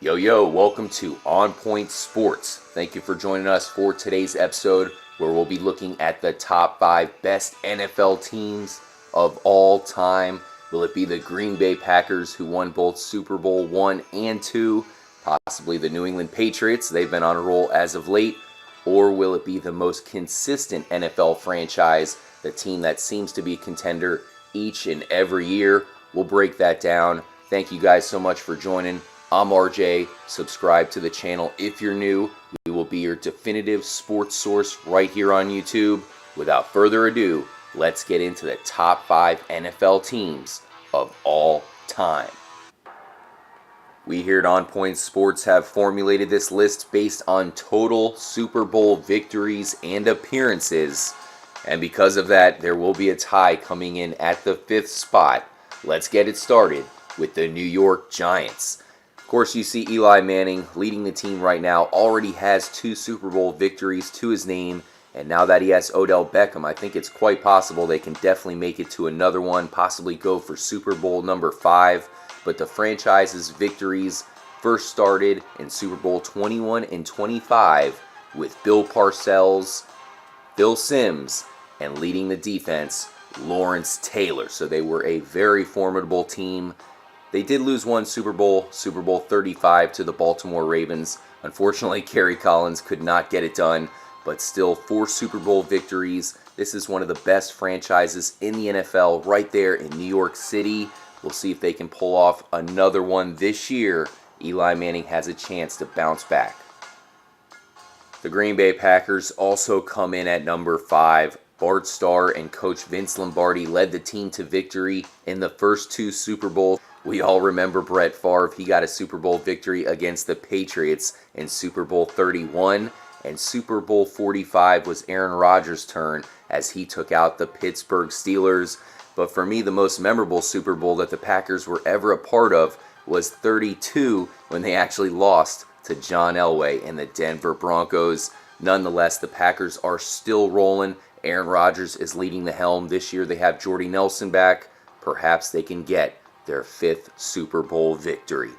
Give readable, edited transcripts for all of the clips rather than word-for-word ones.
Yo, yo, welcome to On Point Sports. Thank you for joining us for today's episode where we'll be looking at the top 5 best NFL teams of all time. Will it be the Green Bay Packers, who won both Super Bowl I and II, possibly the New England Patriots, they've been on a roll as of late, or will it be the most consistent NFL franchise, the team that seems to be a contender each and every year? We'll break that down. Thank you guys so much for joining. I'm RJ. Subscribe to the channel if you're new. We will be your definitive sports source right here on YouTube. Without further ado, let's get into the top 5 NFL teams of all time. We here at On Point Sports have formulated this list based on total Super Bowl victories and appearances. And because of that, there will be a tie coming in at the 5th spot. Let's get it started with the New York Giants. Of course, you see Eli Manning leading the team right now, already has 2 Super Bowl victories to his name, and now that he has Odell Beckham, I think it's quite possible they can definitely make it to another one, possibly go for Super Bowl number 5, but the franchise's victories first started in Super Bowl 21 and 25 with Bill Parcells, Phil Simms, and leading the defense, Lawrence Taylor. So they were a very formidable team. They did lose one Super Bowl 35 to the Baltimore Ravens. Unfortunately, Kerry Collins could not get it done, but still 4 Super Bowl victories. This is one of the best franchises in the NFL right there in New York City. We'll see if they can pull off another one this year. Eli Manning has a chance to bounce back. The Green Bay Packers also come in at number 5. Bart Starr and Coach Vince Lombardi led the team to victory in the first 2 Super Bowls. We all remember Brett Favre. He got a Super Bowl victory against the Patriots in Super Bowl 31. And Super Bowl 45 was Aaron Rodgers' turn as he took out the Pittsburgh Steelers. But for me, the most memorable Super Bowl that the Packers were ever a part of was 32, when they actually lost to John Elway and the Denver Broncos. Nonetheless, the Packers are still rolling. Aaron Rodgers is leading the helm. This year they have Jordy Nelson back. Perhaps they can get their 5th Super Bowl victory.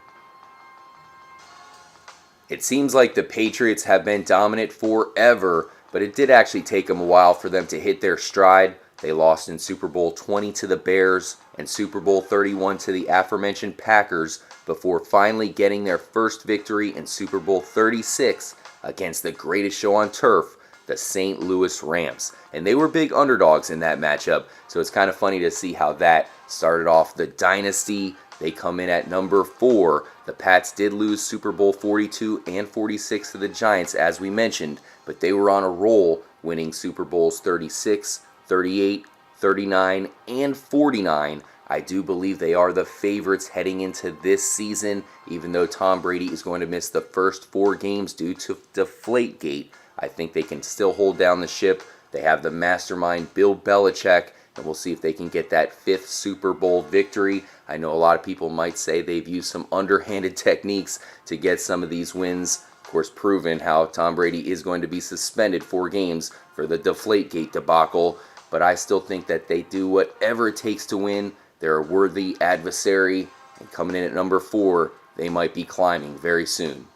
It seems like the Patriots have been dominant forever, but it did actually take them a while for them to hit their stride. They lost in Super Bowl 20 to the Bears and Super Bowl 31 to the aforementioned Packers before finally getting their first victory in Super Bowl 36 against the greatest show on turf, the St. Louis Rams. And they were big underdogs in that matchup, so it's kind of funny to see how that started off the dynasty. They come in at number 4. The Pats did lose Super Bowl 42 and 46 to the Giants, as we mentioned, but they were on a roll, winning Super Bowls 36, 38, 39, and 49. I do believe they are the favorites heading into this season, even though Tom Brady is going to miss the first 4 games due to Deflategate. I think they can still hold down the ship. They have the mastermind Bill Belichick, and we'll see if they can get that 5th Super Bowl victory. I know a lot of people might say they've used some underhanded techniques to get some of these wins. Of course, proven how Tom Brady is going to be suspended 4 games for the Deflategate debacle. But I still think that they do whatever it takes to win. They're a worthy adversary, and coming in at number 4, they might be climbing very soon.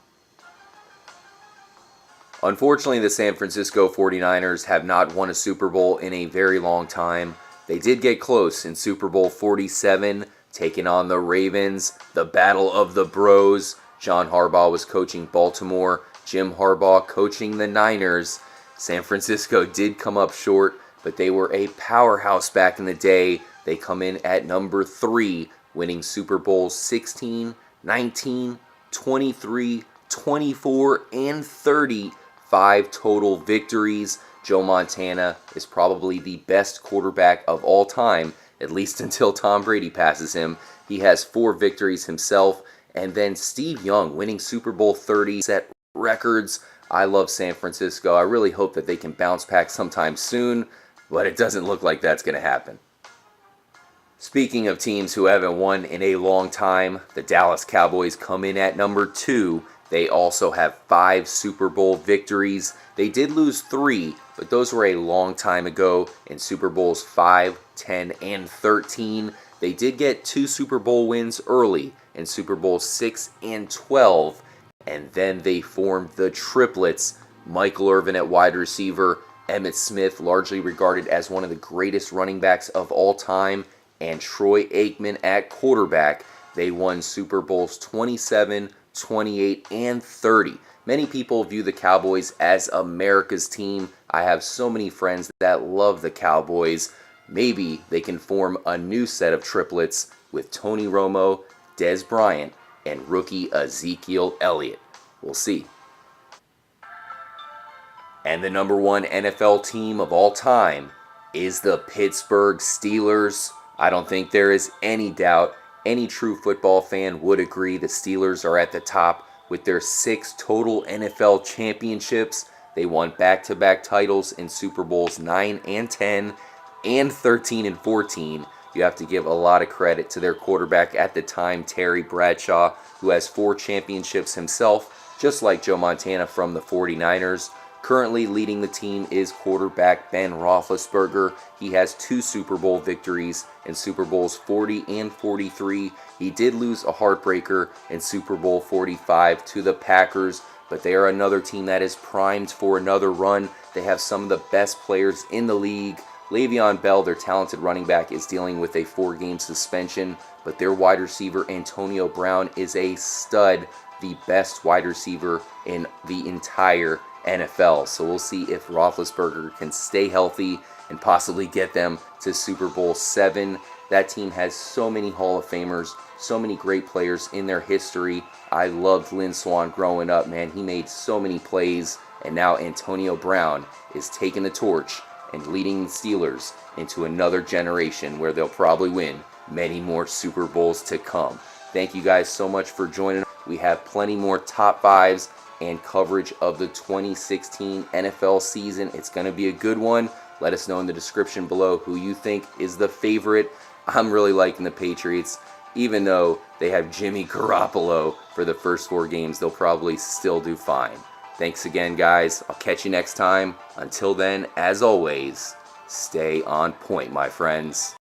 Unfortunately, the San Francisco 49ers have not won a Super Bowl in a very long time. They did get close in Super Bowl 47, taking on the Ravens, the Battle of the Bros. John Harbaugh was coaching Baltimore, Jim Harbaugh coaching the Niners. San Francisco did come up short, but they were a powerhouse back in the day. They come in at number 3, winning Super Bowls 16, 19, 23, 24, and 30. 5 total victories. Joe Montana is probably the best quarterback of all time, at least until Tom Brady passes him. He has 4 victories himself. And then Steve Young winning Super Bowl 30, set records. I love San Francisco. I really hope that they can bounce back sometime soon, but it doesn't look like that's going to happen. Speaking of teams who haven't won in a long time, the Dallas Cowboys come in at number 2. They also have 5 Super Bowl victories. They did lose 3, but those were a long time ago in Super Bowls 5, 10, and 13. They did get 2 Super Bowl wins early in Super Bowl 6 and 12, and then they formed the triplets. Michael Irvin at wide receiver, Emmitt Smith, largely regarded as one of the greatest running backs of all time, and Troy Aikman at quarterback. They won Super Bowls 27, 28, and 30. Many people view the Cowboys as America's team. I have so many friends that love the Cowboys. Maybe they can form a new set of triplets with Tony Romo, Des Bryant, and rookie Ezekiel Elliott. We'll see. And the number 1 NFL team of all time is the Pittsburgh Steelers. I don't think there is any doubt. Any true football fan would agree the Steelers are at the top with their 6 total NFL championships. They won back-to-back titles in Super Bowls 9 and 10 and 13 and 14. You have to give a lot of credit to their quarterback at the time, Terry Bradshaw, who has 4 championships himself, just like Joe Montana from the 49ers. Currently leading the team is quarterback Ben Roethlisberger. He has 2 Super Bowl victories in Super Bowls 40 and 43. He did lose a heartbreaker in Super Bowl 45 to the Packers, but they are another team that is primed for another run. They have some of the best players in the league. Le'Veon Bell, their talented running back, is dealing with a 4-game suspension, but their wide receiver Antonio Brown is a stud, the best wide receiver in the entire NFL. So we'll see if Roethlisberger can stay healthy and possibly get them to Super Bowl 7. That team has so many Hall of Famers, so many great players in their history. I loved Lynn Swann growing up, man. He made so many plays, and now Antonio Brown is taking the torch and leading the Steelers into another generation where they'll probably win many more Super Bowls to come. Thank you guys so much for joining us. We have plenty more top 5s and coverage of the 2016 NFL season. It's going to be a good one. Let us know in the description below who you think is the favorite. I'm really liking the Patriots. Even though they have Jimmy Garoppolo for the first 4 games, they'll probably still do fine. Thanks again, guys. I'll catch you next time. Until then, as always, stay on point, my friends.